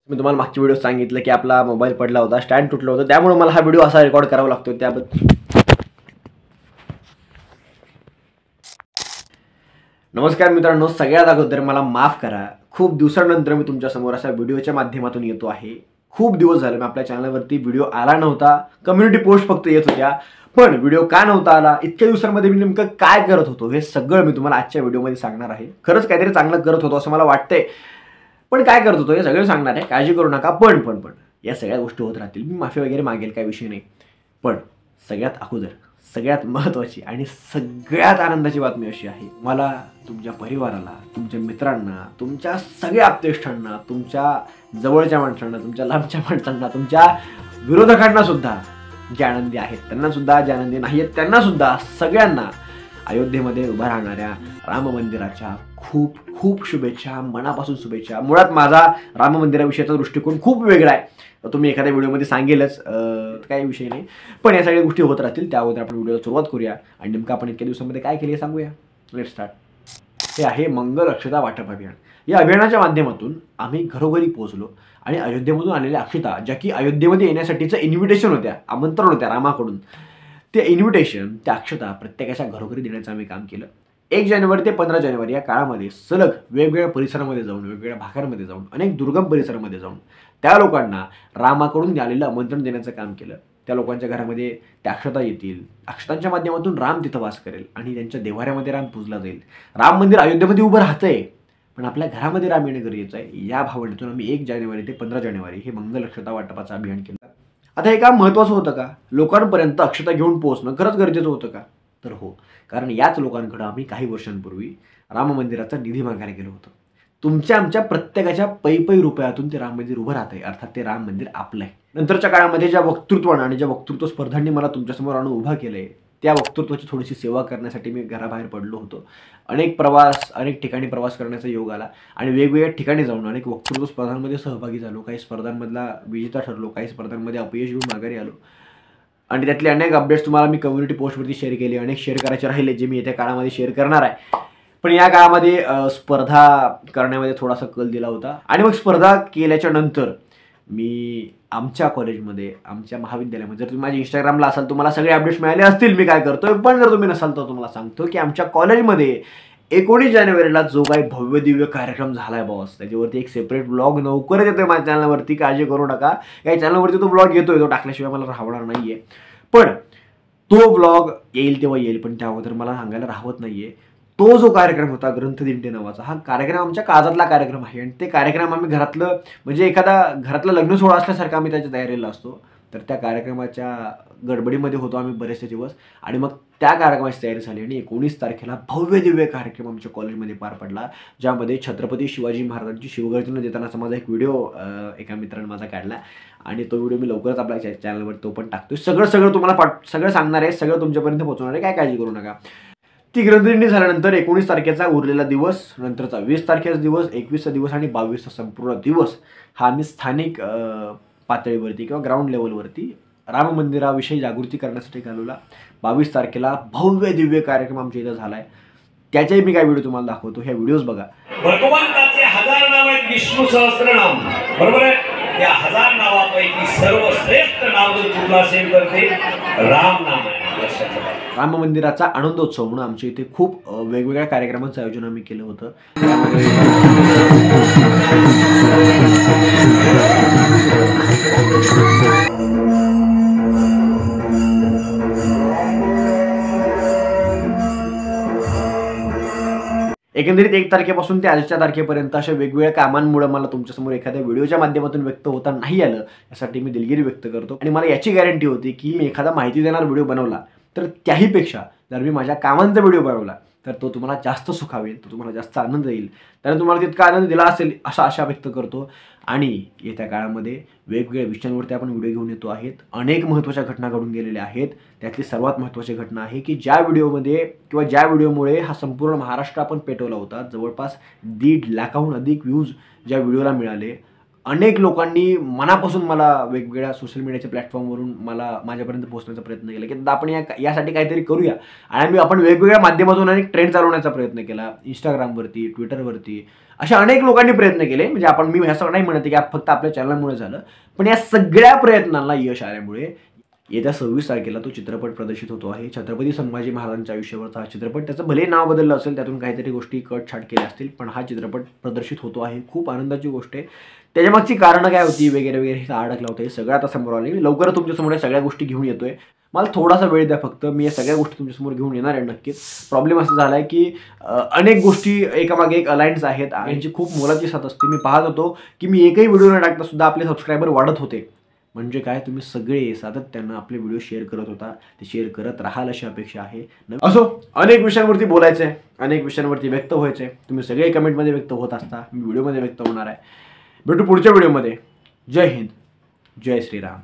मी तुम्हाला मागच्या व्हिडिओ सांगितलं की आपला मोबाईल पडला होता, स्टँड तुटलं होतं, त्यामुळे मला हा व्हिडिओ असा रेकॉर्ड करावा लागतो. त्याबद्दल नमस्कार मित्रांनो, सगळ्यात अगोदर मला माफ करा. खूप दिवसानंतर मी तुमच्यासमोर अशा व्हिडिओच्या माध्यमातून येतो आहे. खूप दिवस झाले मी आपल्या चॅनलवरती व्हिडिओ आला नव्हता. कम्युनिटी पोस्ट फक्त येत होत्या, पण व्हिडिओ का नव्हता आला, इतक्या दिवसांमध्ये मी नेमकं काय करत होतो हे सगळं मी तुम्हाला आजच्या व्हिडिओमध्ये सांगणार आहे. खरंच काहीतरी चांगलं करत होतो असं मला वाटतंय, पण काय करत होतो हे सगळं सांगणार आहे, काळजी करू नका. पण या सगळ्या गोष्टी होत राहतील. मी माफी वगैरे मागेल, काय विषय नाही. पण सगळ्यात अगोदर सगळ्यात महत्त्वाची आणि सगळ्यात आनंदाची बातमी अशी आहे, मला तुमच्या परिवाराला, तुमच्या मित्रांना, तुमच्या सगळ्या आप्तेष्टांना, तुमच्या जवळच्या माणसांना, तुमच्या लांबच्या माणसांना, तुमच्या विरोधकांना सुद्धा जे आनंदी आहेत त्यांना सुद्धा, जे आनंदी नाही आहेत त्यांना सुद्धा, सगळ्यांना अयोध्येमध्ये उभा राहणाऱ्या राम मंदिराच्या खूप खूप शुभेच्छा, मनापासून शुभेच्छा. मुळात माझा राम मंदिराविषयीचा दृष्टिकोन खूप वेगळा आहे, तुम्ही एखाद्या व्हिडिओमध्ये सांगेलच, काही विषय नाही. पण या सगळ्या गोष्टी होत राहतील. त्यावर आपण व्हिडिओला सुरुवात करूया आणि नेमकं आपण इतक्या दिवसामध्ये काय केले सांगूया. Let start. हे आहे मंगल अक्षता वाटप अभियान. या अभियानाच्या माध्यमातून आम्ही घरोघरी पोहोचलो आणि अयोध्येमधून आलेल्या अक्षता, ज्या की अयोध्येमध्ये येण्यासाठीचं इन्व्हिटेशन होत्या, आमंत्रण होत्या रामाकडून, ते इन्व्हिटेशन, त्या अक्षता प्रत्येकाच्या घरोघरी देण्याचं आम्ही काम केलं. 1 जानेवारी ते 15 जानेवारी या काळामध्ये सलग वेगवेगळ्या परिसरामध्ये जाऊन, वेगवेगळ्या भागांमध्ये जाऊन, अनेक दुर्गम परिसरामध्ये जाऊन त्या लोकांना रामाकडून आलेलं आमंत्रण देण्याचं काम केलं. त्या लोकांच्या घरामध्ये त्या अक्षता येतील, अक्षतांच्या माध्यमातून राम तिथं वास करेल आणि त्यांच्या देव्हाऱ्यामध्ये राम पूजला जाईल. राम मंदिर अयोध्येमध्ये उभं राहतंय, पण आपल्या घरामध्ये राम येणं गरजेचं आहे. या भावनेतून आम्ही 1 जानेवारी ते 15 जानेवारी हे मंगल अक्षता वाटपाचं अभियान केलं. आता हे काम महत्त्वाचं होतं का? लोकांपर्यंत अक्षता घेऊन पोहोचणं खरंच गरजेचं होतं का? तर हो, कारण याच लोकांकडं आम्ही काही वर्षांपूर्वी राम मंदिराचा निधी मागायला गेलो होतो. तुमच्या आमच्या प्रत्येकाच्या पै रुपयातून ते राम मंदिर उभं राहतंय, अर्थात ते राम मंदिर आपलं आहे. नंतरच्या काळामध्ये ज्या वक्तृत्वानं आणि ज्या वक्तृत्व स्पर्धांनी मला तुमच्यासमोर आणून उभा केलंय, त्या वक्तृत्वाची थोडीशी सेवा करण्यासाठी मी घराबाहेर पडलो होतो. अनेक ठिकाणी प्रवास करण्याचा योग आला आणि वेगवेगळ्या ठिकाणी जाऊन अनेक वक्तृत्व स्पर्धांमध्ये सहभागी झालो. काही स्पर्धांमधला विजेता ठरलो, काही स्पर्धांमध्ये अपयश येऊन माघारी आलो आणि त्यातले अनेक अपडेट्स तुम्हाला मी कम्युनिटी पोस्टवरती शेअर केले. अनेक शेअर करायचे राहिले, जे मी येत्या काळामध्ये शेअर करणार आहे. पण या काळामध्ये स्पर्धा करण्यामध्ये थोडासा कल दिला होता आणि मग स्पर्धा केल्याच्या नंतर मी आमच्या कॉलेजमध्ये, आमच्या महाविद्यालयामध्ये, जर तुम्ही माझ्या इंस्टाग्रामला असाल तुम्हाला सगळे अपडेट्स मिळाले असतील मी काय करतोय. पण जर तुम्ही नसाल तर तुम्हाला सांगतो की आमच्या कॉलेजमध्ये 19 जानेवारीला जो काही भव्य दिव्य कार्यक्रम झाला आहे बॉस, त्याच्यावरती एक सेपरेट ब्लॉग लवकरच येतोय माझ्या चॅनलवरती, काळजी करू नका. या चॅनलवरती तो ब्लॉग येतोय, तो टाकल्याशिवाय मला राहणार नाही आहे. पण तो ब्लॉग येईल तेव्हा येईल, पण त्या अगोदर मला सांगायला राहत नाही आहे. तो जो कार्यक्रम होता ग्रंथदिंडी नावाचा, हा कार्यक्रम आमच्या काळातला कार्यक्रम आहे आणि ते कार्यक्रम आम्ही घरातलं, म्हणजे एखादा घरातलं लग्न सोहळा असल्यासारखं आम्ही त्याच्या तयारीला असतो. तर त्या कार्यक्रमाच्या गडबडीमध्ये होतो आम्ही बरेचसे दिवस आणि मग त्या कार्यक्रमाची तयारी झाली आणि 19 तारखेला भव्य दिव्य कार्यक्रम आमच्या कॉलेजमध्ये पार पडला, ज्यामध्ये छत्रपती शिवाजी महाराजांची शिवगर्जना देतानाचा माझा एक व्हिडिओ एका मित्राने माझा काढला आणि तो व्हिडिओ मी लवकरच आपल्या चॅनलवर तो पण टाकतोय. सगळं तुम्हाला सगळं सांगणार आहे, सगळं तुमच्यापर्यंत पोहोचवणार आहे, काय काळजी करू नका. ती ग्रंथदिंडी झाल्यानंतर 19 तारखेचा उरलेला दिवस, नंतरचा 20 तारखेचा दिवस, 21चा दिवस आणि 22चा संपूर्ण दिवस हा आम्ही स्थानिक पातळीवरती किंवा ग्राउंड लेवलवरती राम मंदिराविषयी जागृती करण्यासाठी घालवला. 22 तारखेला भव्य दिव्य कार्यक्रम आमच्या इथं झाला आहे. त्याच्याही मी काय व्हिडिओ तुम्हाला दाखवतो, ह्या व्हिडिओज बघा. भगवंताचे 1000 नाव आहेत, विष्णू सहस्त्रनाम, बरोबर आहे. त्या 1000 नावापैकी सर्वश्रेष्ठ नाव जर कुठलं असेल तर ते राम नाम आहे. राम मंदिराचा आनंदोत्सव म्हणून आमच्या इथे खूप वेगवेगळ्या कार्यक्रमांचं आयोजन आम्ही केलं होतं. एकंदरीत 1 तारखेपासून ते आजच्या तारखेपर्यंत अशा वेगवेगळ्या कामांमुळे मला तुमच्यासमोर एखाद्या व्हिडिओच्या माध्यमातून व्यक्त होता नाही आलं, यासाठी मी दिलगिरी व्यक्त करतो. आणि मला याची गॅरंटी होती की मी एखादा माहिती देणारा व्हिडिओ बनवला तर त्याहीपेक्षा जर मी माझ्या कामांचा व्हिडिओ बनवला तर तो तुम्हाला जास्त सुखावेल, तो तुम्हाला जास्त आनंद येईल. त्याने तुम्हाला तितका आनंद दिला असेल असा आशा व्यक्त करतो. आणि येत्या काळामध्ये वेगवेगळ्या विषयांवरती आपण व्हिडिओ घेऊन येतो आहेत. अनेक महत्त्वाच्या घटना घडून गेलेल्या आहेत. त्यातली सर्वात महत्त्वाची घटना आहे की ज्या व्हिडिओमुळे हा संपूर्ण महाराष्ट्र आपण पेटवला होता, जवळपास 1.5 लाखाहून अधिक व्ह्यूज ज्या व्हिडिओला मिळाले, अनेक लोकांनी मनापासून मला वेगवेगळ्या सोशल मीडियाच्या प्लॅटफॉर्मवरून मला माझ्यापर्यंत पोहोचण्याचा प्रयत्न केला की दादा आपण यासाठी काहीतरी करूया. आणि आपण वेगवेगळ्या माध्यमातून अनेक ट्रेंड चालवण्याचा प्रयत्न केला. इंस्टाग्रामवरती, ट्विटरवरती अशा अनेक लोकांनी प्रयत्न केले. म्हणजे आपण मी ह्या सगळं नाही म्हणत की फक्त आपल्या चॅनलमुळे झालं, पण या सगळ्या प्रयत्नांना यश आल्यामुळे येत्या 26 तारखेला तो चित्रपट प्रदर्शित होतो आहे. छत्रपती संभाजी महाराजांच्या आयुष्यावरचा हा चित्रपट. त्याचं भले नाव बदललं असेल, त्यातून काहीतरी गोष्टी कट-छाट केल्या असतील, पण हा चित्रपट प्रदर्शित होतो आहे. खूप आनंदाची गोष्ट आहे. त्याच्यामागची कारणं काय होती वगैरे वगैरे हे अडकलं होतं, हे सगळं आता समोर आले. लवकरच तुमच्यासमोर या सगळ्या गोष्टी घेऊन येतोय. मला थोडासा वेळ द्या फक्त, मी या सगळ्या गोष्टी तुमच्यासमोर घेऊन येणार आहे नक्कीच. प्रॉब्लेम असा झाला आहे की अनेक गोष्टी एकामागे एक अलाइन्स आहेत, यांची खूप मोलाची साथ असते. मी पाहत होतो की मी एकही व्हिडिओ न टाकता सुद्धा आपले सबस्क्रायबर वाढत होते. म्हणजे काय, तुम्ही सगळे सातत्यानं आपले व्हिडिओ शेअर करत होता, ते शेअर करत राहाल अशी अपेक्षा आहे. असो, अनेक विषयांवरती बोलायचं आहे, अनेक विषयांवरती व्यक्त व्हायचं आहे. तुम्ही सगळे कमेंटमध्ये व्यक्त होत असता, मी व्हिडिओमध्ये व्यक्त होणार आहे. भेटू पुढच्या व्हिडिओमध्ये. जय हिंद, जय श्रीराम.